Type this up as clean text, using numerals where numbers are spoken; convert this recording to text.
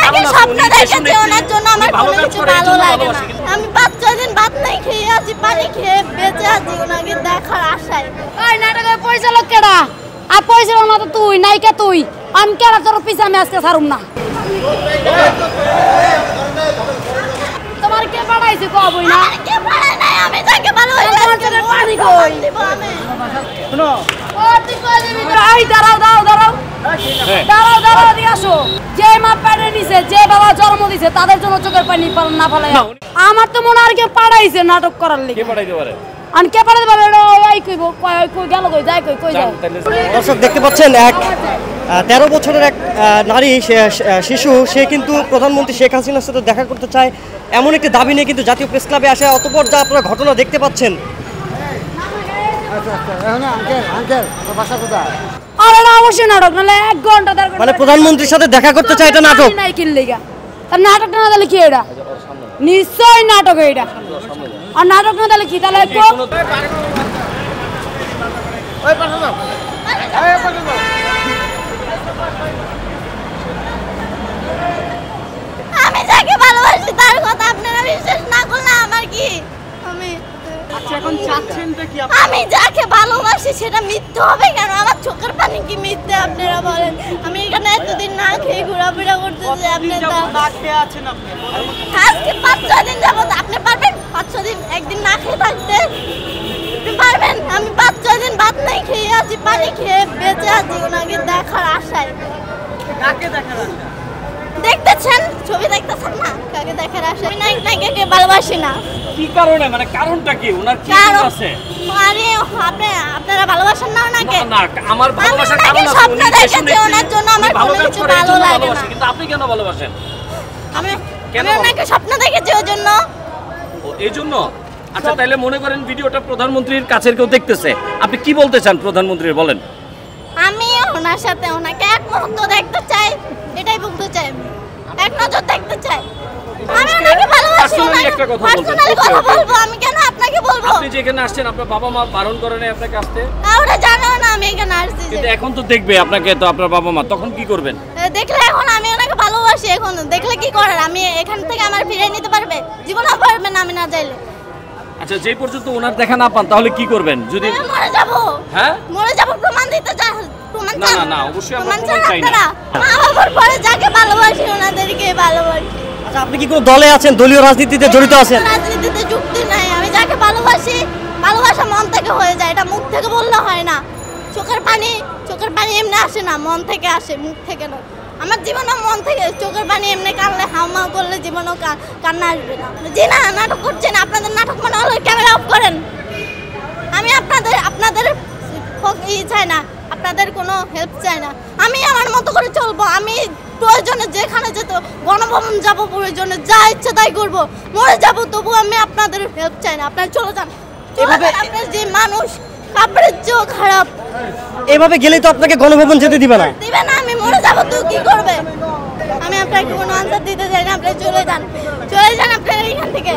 নাকি স্বপ্ন দেখেছি ওনার জন্য আমার কোনো কিছু ভালো লাগে না। আমি 5-6 দিন ভাত নাই খেয়ে আছি, পানি খেয়ে বেঁচে আছি ওনাকে দেখার আশায়। ওই নাটকের পরিচালক কেডা? আর পরিচালক না তো তুই, নায়িকা তুই। আমি কেডা তোর পিছে আমি আজকে ছাড়ুম না। তোমার কে পাঠাইছে কবই না? কে পাঠায় নাই, আমি যাকে ভালোবাসি আজকে পানি কই দিব আমি। শুনো ও তুই কই দিবি? এই দাঁড়াও দাঁড়াও দাঁড়াও দাঁড়াও দাঁড়াও এদিকে আসো। যে মা পেটে নিছে, যে বাবা জন্ম দিছে তাদের জন্য চোখের পানি না ফেলাই। আমার তো মনে আর কে পাঠাইছে নাটক করার লাগি। কে পাঠাইতে পারে? আমি কে পাঠাতে পারে? ওই কইব কই গেল কই যায় কই যায়। দর্শক দেখতে পাচ্ছেন এক 13 বছরের এক নারী শিশু, সে কিন্তু প্রধানমন্ত্রী শেখ হাসিনার সাথে দেখা করতে চায় এমন একটি দাবি নিয়ে কিন্তু জাতীয় প্রেস ক্লাবে আসে। অতঃপর যা আপনারা ঘটনা দেখতে পাচ্ছেন। আরে না অবশ্যই নাটক, নাহলে 1 ঘন্টা 1.5 ঘন্টা মানে প্রধানমন্ত্রীর সাথে দেখা করতে চায়, এটা নাটক নাই কিল লিগা। তার নাটকটা না তাহলে কি এটা? নিশ্চয়ই নাটক এটা। আর নাটক না তাহলে কি? তাহলে আমি যাকে ভালোবাসি তার কথা আপনারা বিশ্বাস না করলে আমার কি? আমি যাকে ভালোবাসি সেটা মিথ্যে হবে কেন? আমার চোখের পানি কি মিথ্যে আপনারা বলেন? আমি এখানে এতদিন না খেয়ে ঘোরাফেরা করতেছি, আজকে 5-6 দিন যাবত আপনি পারবেন? 5-6 দিন একদিন না খেয়ে থাকতে পারবেন? আমি 5-6 দিন ভাত নাই খেয়ে আছি, পানি খেয়ে বেঁচে আছি ওনাকে দেখার আশায়। দেখতেছেন, ছবি দেখতেছেন না? কাকে দেখার আশায়? নায়িকাকে ভালোবাসি না। কি কারণে, মানে কারণটা কি? ওনার কি আছে? আরে আপনারা ভালোবাসেন না ওনাকে? না, আমার ভালোবাসার কারণ আছে। স্বপ্ন দেখেছি ওনার জন্য আমার কোনো কিছু ভালো লাগে না। কিন্তু আপনি কেন ভালোবাসেন? আমি ওনাকে স্বপ্ন দেখেছি ওই জন্য। এই জন্য? আচ্ছা তাহলে মনে করেন ভিডিওটা প্রধানমন্ত্রীর কাছের কেউ দেখতেছে, আপনি কি বলতে চান প্রধানমন্ত্রীর? বলেন। আমি ওনার সাথে ওনাকে এক মুহূর্ত দেখতে চাই, এটাই বলতে চাই। এক নজর দেখতে চাই। আমি ওনাকে ভালোবাসি। একটা কথা বলবো আমি কেন আপনাকে বলবো? আপনি যেখানে আসছেন আপনার বাবা মা বারণ করে নাই আপনাকে আসতে? ওরা জানো না আমি এখানে আসছি। কিন্তু এখন তো দেখবে আপনাকে, তো আপনার বাবা মা, তখন কি করবেন? দেখলে এখন আমি ওনাকে ভালোবাসি, এখন দেখলে কি করার? আমি এখান থেকে আমার ফিরিয়ে নিতে পারবে? জীবনও পারবে না আমি না চাইলে। আচ্ছা যে পর্যন্ত ওনার দেখা না পান তাহলে কি করবেন? যদি মরে যাব। হ্যাঁ মরে যাব, প্রমাণ দিতে চাই। প্রমাণ না না না, অবশ্যই আমরা প্রমাণ চাই না। মা বাবার পরে যাকে ভালোবাসি ওনাদেরকে ভালোবাসি। আচ্ছা আপনি কি কোনো দলে আছেন, দলীয় রাজনীতিতে জড়িত আছেন? রাজনীতিতে যুক্তি নাই। আমি যাকে ভালোবাসি, ভালোবাসা মন থেকে হয়ে যায়, এটা মুখ থেকে বললে হয় না। চোখের পানি এমনি আসে না, মন থেকে আসে, মুখ থেকে নয়। আমার জীবনও মন থেকে। চোখের পানি এমনি কানলে হাউমাউ করলে জীবনও কান্না আসবে না। জি না, নাটক করছেন আপনাদের। নাটক মনে হলো ক্যামেরা অফ করেন। আমি আপনাদের চাই না, আপনাদের কোনো হেল্প চাই না। আমি আমার মতো করে চলবো। আমি প্রয়োজনে যেখানে যেত, গণভবন যাবো, প্রয়োজনে যা ইচ্ছে তাই করবো। মরে যাবো, তবু আমি আপনাদের হেল্প চাই না। আপনারা চলে যান। আপনার যে মানুষ কাপড়ের চেয়েও খারাপ। এভাবে গেলেই তো আপনাকে গণভবন যেতে দিবে না। দিবে না, আমি মরে যাবো, তুই কি করবে? আমি আপনাকে কোনো আনসার দিতে চাই না। আপনি চলে যান, আপনারা এখান থেকে।